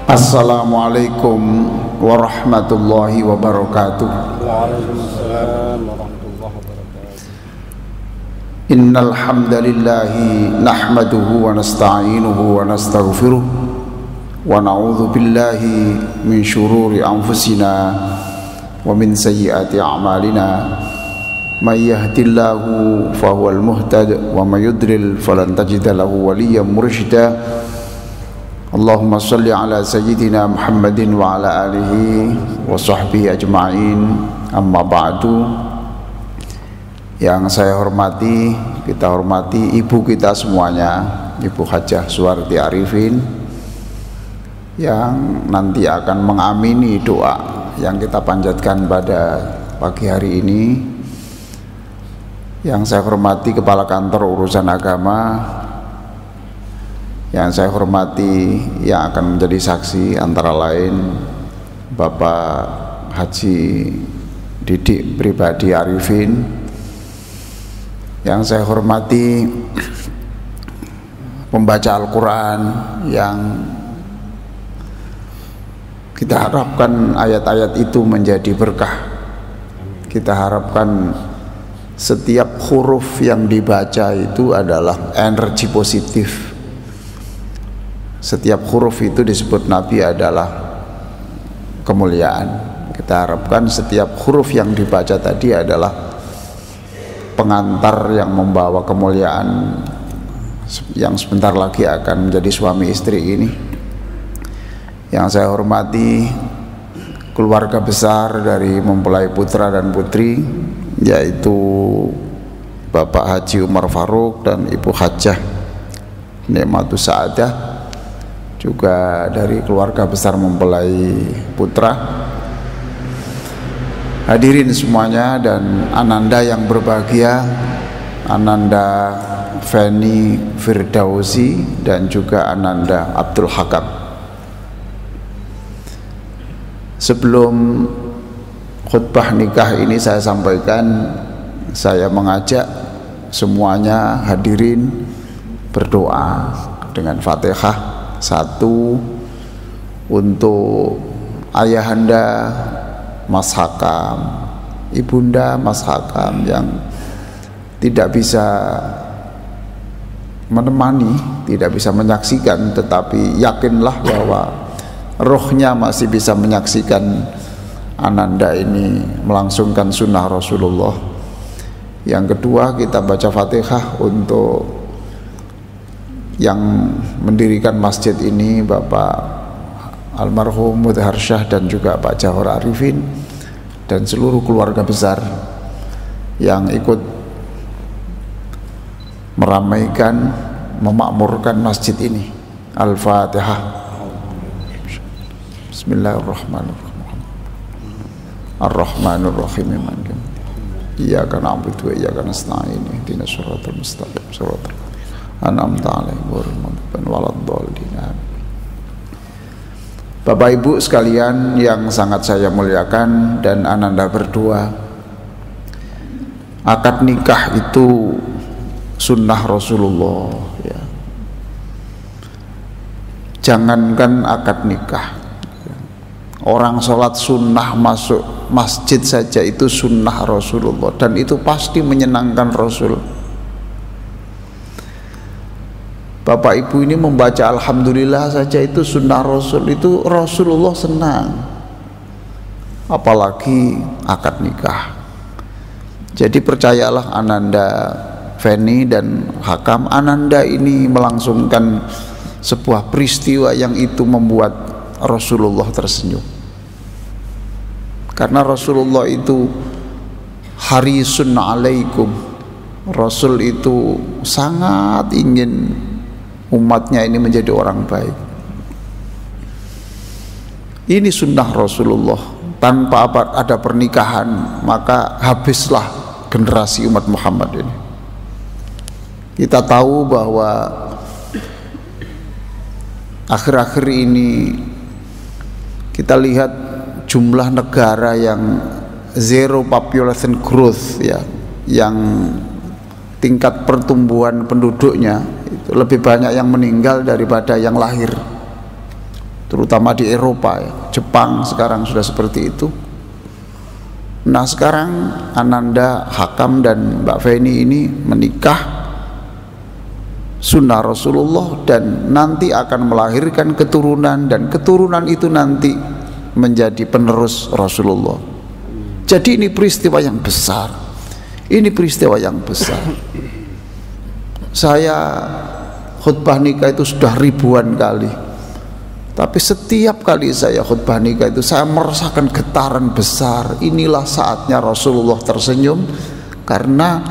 Assalamualaikum warahmatullahi wabarakatuh. Waalaikumsalam warahmatullahi wabarakatuh. Innal hamdalillahi nahmaduhu wa nasta'inuhu wa nastaghfiruh wa na'udzu billahi min shururi anfusina wa min sayyiati a'malina. May yahdihillahu fahuwal muhtad wa may yudlil falan tajida lahu waliyyan mursyida. Allahumma salli ala sayyidina Muhammadin wa ala alihi wa sahbihi ajma'in. Amma ba'du. Yang saya hormati, kita hormati ibu kita semuanya, Ibu Hajah Suwarti Arifin, yang nanti akan mengamini doa yang kita panjatkan pada pagi hari ini. Yang saya hormati Kepala Kantor Urusan Agama, yang saya hormati yang akan menjadi saksi antara lain Bapak Haji Didik Pribadi Arifin, yang saya hormati pembaca Al-Quran yang kita harapkan ayat-ayat itu menjadi berkah. Kita harapkan setiap huruf yang dibaca itu adalah energi positif. Setiap huruf itu disebut Nabi adalah kemuliaan. Kita harapkan setiap huruf yang dibaca tadi adalah pengantar yang membawa kemuliaan yang sebentar lagi akan menjadi suami istri ini. Yang saya hormati keluarga besar dari mempelai putra dan putri, yaitu Bapak Haji Umar Faruk dan Ibu Hajah Nikmatus Sa'adah, juga dari keluarga besar mempelai putra. Hadirin semuanya dan Ananda yang berbahagia, Ananda Feni Firdausi dan juga Ananda Abdul Hakam. Sebelum khutbah nikah ini saya sampaikan, saya mengajak semuanya hadirin berdoa dengan Fatihah. Satu, untuk ayahanda Mas Hakam, ibunda Mas Hakam yang tidak bisa menemani, tidak bisa menyaksikan, tetapi yakinlah bahwa rohnya masih bisa menyaksikan Ananda ini melangsungkan sunnah Rasulullah. Yang kedua, kita baca Fatihah untuk yang mendirikan masjid ini, Bapak Almarhum Mudhar Syah dan juga Pak Jahor Arifin dan seluruh keluarga besar yang ikut meramaikan, memakmurkan masjid ini. Al-Fatihah. Bismillahirrahmanirrahim. Ar-Rahmanir-Rahim. Iyyaka na'budu wa iyyaka nasta'in. Ihdinas siratal mustaqim. Shiratal an'amta 'alaihim ghairil maghdubi 'alaihim. Bapak Ibu sekalian yang sangat saya muliakan dan Ananda berdua, akad nikah itu sunnah Rasulullah ya. Jangankan akad nikah, orang sholat sunnah masuk masjid saja itu sunnah Rasulullah, dan itu pasti menyenangkan Rasul. Bapak Ibu ini membaca Alhamdulillah saja itu sunnah Rasul, itu Rasulullah senang. Apalagi akad nikah. Jadi percayalah Ananda Feni dan Hakam, Ananda ini melangsungkan sebuah peristiwa yang itu membuat Rasulullah tersenyum. Karena Rasulullah itu harisun alaikum. Rasul itu sangat ingin umatnya ini menjadi orang baik. Ini sunnah Rasulullah. Tanpa ada pernikahan, maka habislah generasi umat Muhammad ini. Kita tahu bahwa akhir-akhir ini kita lihat jumlah negara yang zero population growth ya, yang tingkat pertumbuhan penduduknya itu lebih banyak yang meninggal daripada yang lahir. terutama di Eropa ya. Jepang sekarang sudah seperti itu. Nah sekarang Ananda Hakam dan Mbak Feni ini menikah sunnah Rasulullah dan nanti akan melahirkan keturunan, dan keturunan itu nanti menjadi penerus Rasulullah. Jadi ini peristiwa yang besar. Ini peristiwa yang besar. Saya khutbah nikah itu sudah ribuan kali, tapi setiap kali saya khutbah nikah itu saya merasakan getaran besar. Inilah saatnya Rasulullah tersenyum, karena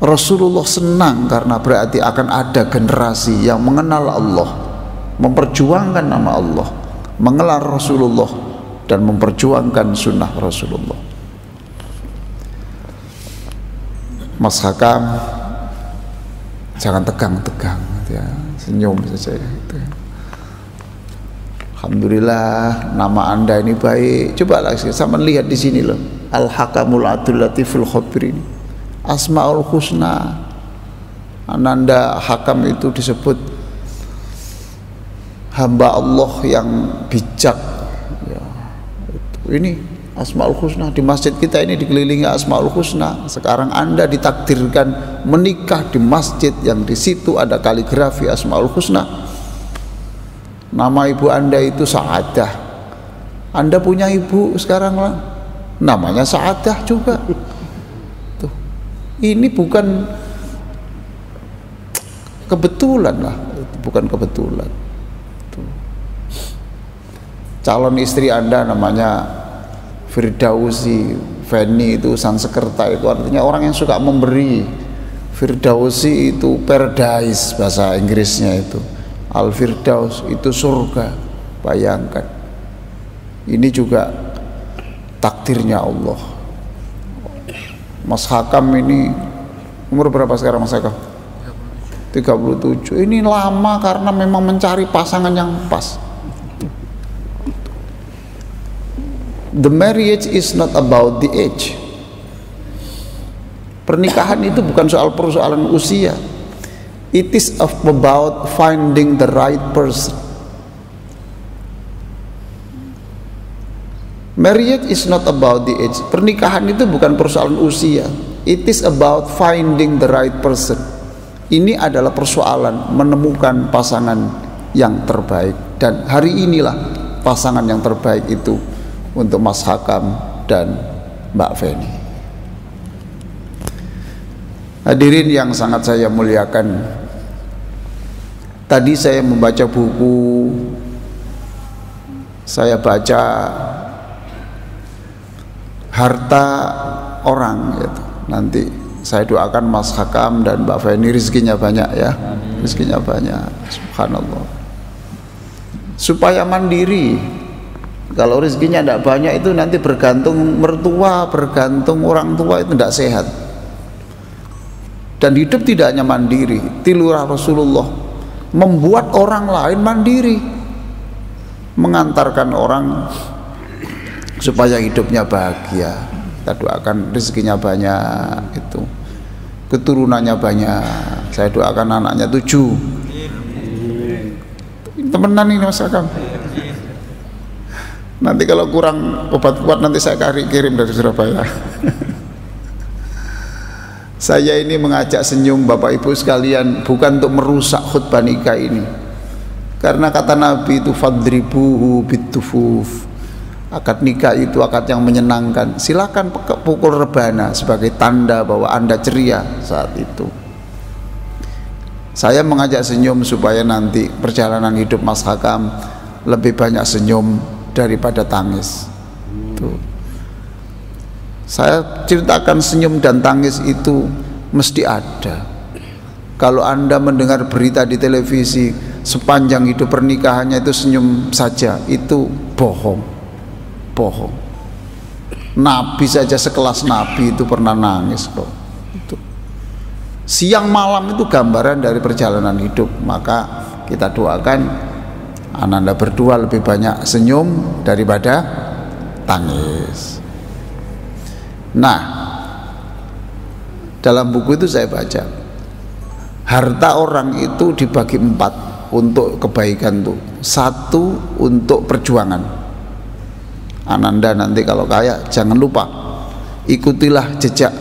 Rasulullah senang, karena berarti akan ada generasi yang mengenal Allah, memperjuangkan nama Allah, mengenal Rasulullah, dan memperjuangkan sunnah Rasulullah. Mas Hakam, jangan tegang-tegang ya, senyum saja gitu. Alhamdulillah nama Anda ini baik. Coba lagi saya melihat di sini loh, Al-Hakamul Adul Latiful Khabir ini, Asmaul Husna. Ananda Hakam itu disebut hamba Allah yang bijak ya, ini Asmaul Husna. Di masjid kita ini dikelilingi Asmaul Husna. Sekarang Anda ditakdirkan menikah di masjid yang di situ ada kaligrafi Asmaul Husna. Nama ibu Anda itu Sa'adah. Anda punya ibu sekarang lah, namanya Sa'adah juga. Tuh. Ini bukan kebetulan lah, bukan kebetulan. Tuh. Calon istri Anda namanya Firdausi. Feni itu Sansekerta, itu artinya orang yang suka memberi. Firdausi itu paradise bahasa Inggrisnya itu. Al-Firdaus itu surga. Bayangkan, ini juga takdirnya Allah. Mas Hakam ini umur berapa sekarang Mas Hakam? 37. Ini lama karena memang mencari pasangan yang pas. The marriage is not about the age. Pernikahan itu bukan soal persoalan usia. It is about finding the right person. Marriage is not about the age. Pernikahan itu bukan persoalan usia. It is about finding the right person. Ini adalah persoalan menemukan pasangan yang terbaik. Dan hari inilah pasangan yang terbaik itu untuk Mas Hakam dan Mbak Feni. Hadirin yang sangat saya muliakan, tadi saya membaca buku, saya baca Harta Orang gitu. Nanti saya doakan Mas Hakam dan Mbak Feni rezekinya banyak ya, rezekinya banyak, subhanallah, supaya mandiri. Kalau rezekinya tidak banyak itu nanti bergantung mertua, bergantung orang tua, itu tidak sehat. Dan hidup tidak hanya mandiri. Tilurah Rasulullah membuat orang lain mandiri, mengantarkan orang supaya hidupnya bahagia. Kita doakan rezekinya banyak, itu keturunannya banyak. Saya doakan anaknya 7. Temenan ini Mas Hakam. Nanti kalau kurang obat kuat nanti saya kirim dari Surabaya. Saya ini mengajak senyum Bapak Ibu sekalian bukan untuk merusak khutbah nikah ini. Karena kata Nabi itu fadribuhu bitufuf. Akad nikah itu akad yang menyenangkan. Silakan pukul rebana sebagai tanda bahwa Anda ceria saat itu. Saya mengajak senyum supaya nanti perjalanan hidup Mas Hakam lebih banyak senyum daripada tangis. Tuh. Saya ceritakan senyum dan tangis itu mesti ada. Kalau Anda mendengar berita di televisi sepanjang hidup pernikahannya itu senyum saja, itu bohong. Bohong. Nabi saja sekelas Nabi itu pernah nangis kok. Itu. Siang malam itu gambaran dari perjalanan hidup. Maka kita doakan Ananda berdua lebih banyak senyum daripada tangis. Nah, dalam buku itu saya baca harta orang itu dibagi 4. untuk kebaikan tuh, satu untuk perjuangan. Ananda nanti kalau kaya jangan lupa ikutilah jejak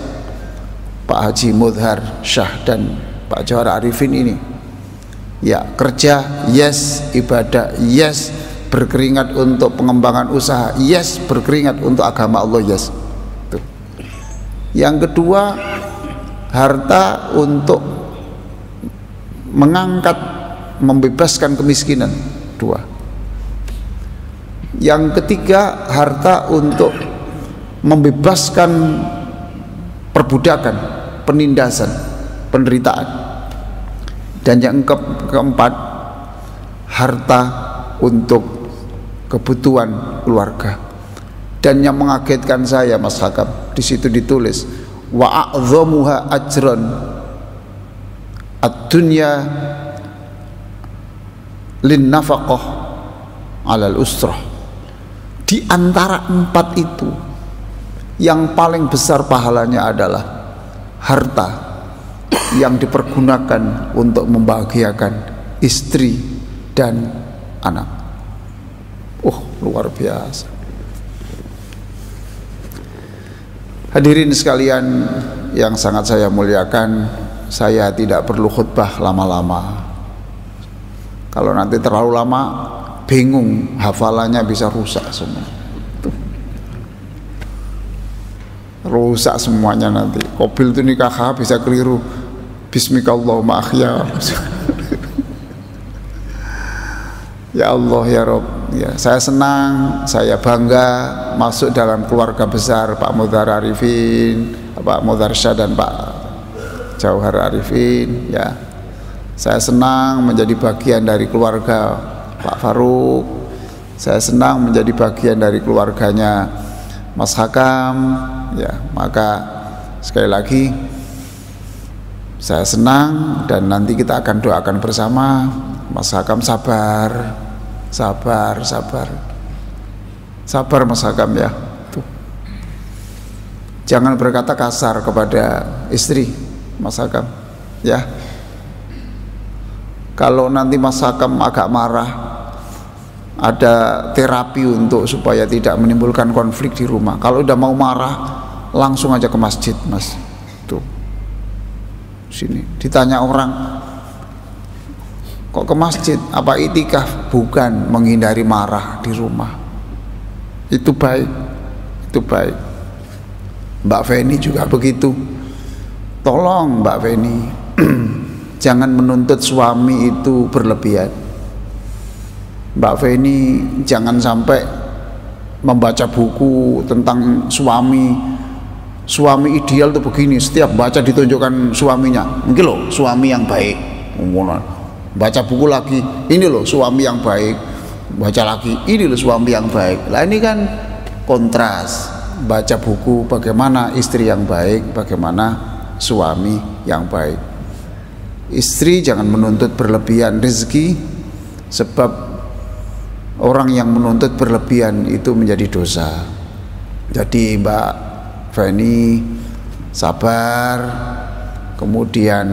Pak Haji Mudhar Shah dan Pak Johar Arifin ini. Ya, kerja yes, ibadah yes, berkeringat untuk pengembangan usaha yes, berkeringat untuk agama Allah yes. Tuh. Yang kedua, harta untuk mengangkat, membebaskan kemiskinan. Dua. Yang ketiga, harta untuk membebaskan perbudakan, penindasan, penderitaan. Dan yang keempat, harta untuk kebutuhan keluarga. Dan yang mengagetkan saya, Mas Hakam, di situ ditulis wa a'dhamuha ajran ad-dunya lin nafaqah 'alal usrah. Di antara empat itu, yang paling besar pahalanya adalah harta yang dipergunakan untuk membahagiakan istri dan anak. Luar biasa. Hadirin sekalian yang sangat saya muliakan, saya tidak perlu khutbah lama-lama. Kalau nanti terlalu lama, bingung, hafalannya bisa rusak semua. Rusak semuanya nanti. Kobil itu nikah bisa keliru. Bismikallahumma akhya. Ya Allah ya Rob, ya, saya senang, saya bangga masuk dalam keluarga besar Pak Mudhar Arifin, Pak Mudhar Shah dan Pak Johar Arifin. Ya, saya senang menjadi bagian dari keluarga Pak Faruk. Saya senang menjadi bagian dari keluarganya Mas Hakam. Ya, maka sekali lagi saya senang, dan nanti kita akan doakan bersama. Mas Hakam sabar, sabar, sabar, sabar Mas Hakam ya. Tuh. Jangan berkata kasar kepada istri Mas Hakam ya. Kalau nanti Mas Hakam agak marah, ada terapi untuk supaya tidak menimbulkan konflik di rumah. Kalau udah mau marah, langsung aja ke masjid Mas. Tuh. Sini ditanya orang, kok ke masjid? Apa itikaf? Bukan, menghindari marah di rumah. Itu baik, itu baik. Mbak Feni juga begitu. Tolong Mbak Feni, jangan menuntut suami itu berlebihan. Mbak Feni jangan sampai membaca buku tentang suami. Suami ideal tuh begini, setiap baca ditunjukkan suaminya. Mungkin loh suami yang baik. Baca buku lagi, ini loh suami yang baik. Baca lagi, ini loh suami yang baik. Lah ini kan kontras. Baca buku bagaimana istri yang baik, bagaimana suami yang baik. Istri jangan menuntut berlebihan rezeki, sebab orang yang menuntut berlebihan itu menjadi dosa. Jadi Mbak Feni sabar, kemudian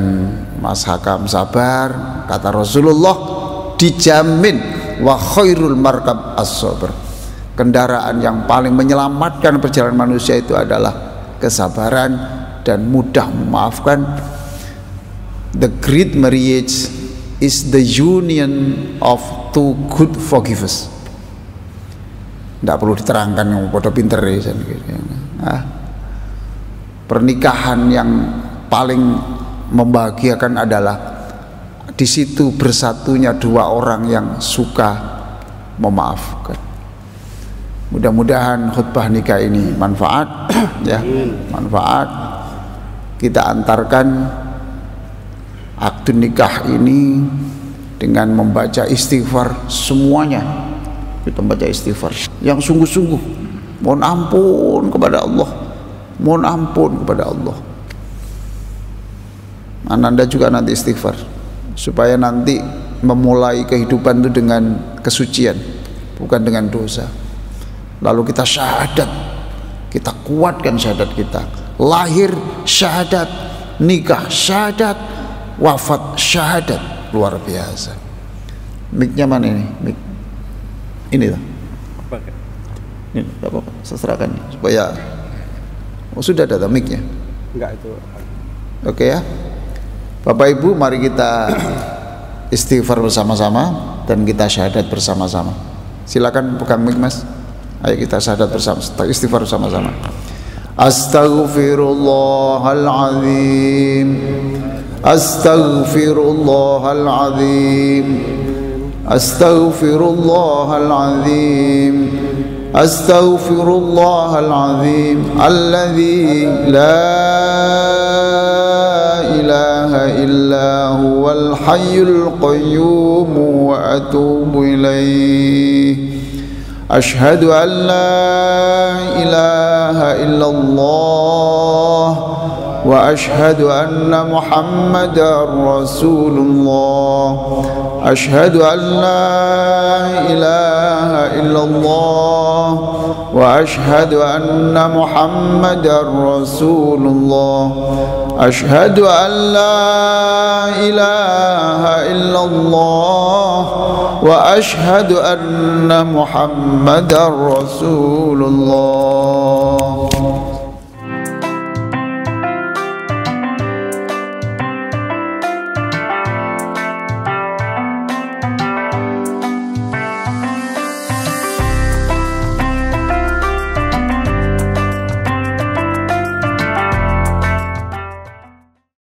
Mas Hakam sabar. Kata Rasulullah, dijamin wa khairul markab as-sabr. Kendaraan yang paling menyelamatkan perjalanan manusia itu adalah kesabaran dan mudah memaafkan. The great marriage is the union of two good forgivers. Tidak perlu diterangkan, yang pada pinter ya. Pernikahan yang paling membahagiakan adalah di situ bersatunya dua orang yang suka memaafkan. Mudah-mudahan khutbah nikah ini manfaat ya, manfaat. Kita antarkan akad nikah ini dengan membaca istighfar semuanya. Kita baca istighfar yang sungguh-sungguh, mohon ampun kepada Allah, mohon ampun kepada Allah. Ananda juga nanti istighfar supaya nanti memulai kehidupan itu dengan kesucian, bukan dengan dosa. Lalu kita syahadat, kita kuatkan syahadat kita. Lahir syahadat, nikah syahadat, wafat syahadat. Luar biasa. Mic-nya mana ini? Mic. Ini tuh. Pakai. Ini enggak apa-apa, saya serahkan supaya sudah ada mic-nya. Enggak itu. Oke ya. Bapak Ibu, mari kita istighfar bersama-sama dan kita syahadat bersama-sama. Silakan pegang mic, Mas. Ayo kita syahadat bersama, istighfar bersama-sama. Astaghfirullahaladzim. Astaghfirullahaladzim. Astaghfirullahaladzim. Astaghfirullahaladzim. Alladzi la ilaha illa huwal hayyul qayyum wa atubu ilaih. Ashhadu an la ilaha illallah wa ashhadu anna Muhammadar Rasulullah. Ashhadu an la ilaha illallah wa ashhadu anna Muhammadar Rasulullah. Ashhadu an la ilaha illallah wa ashhadu anna Muhammadar Rasulullah.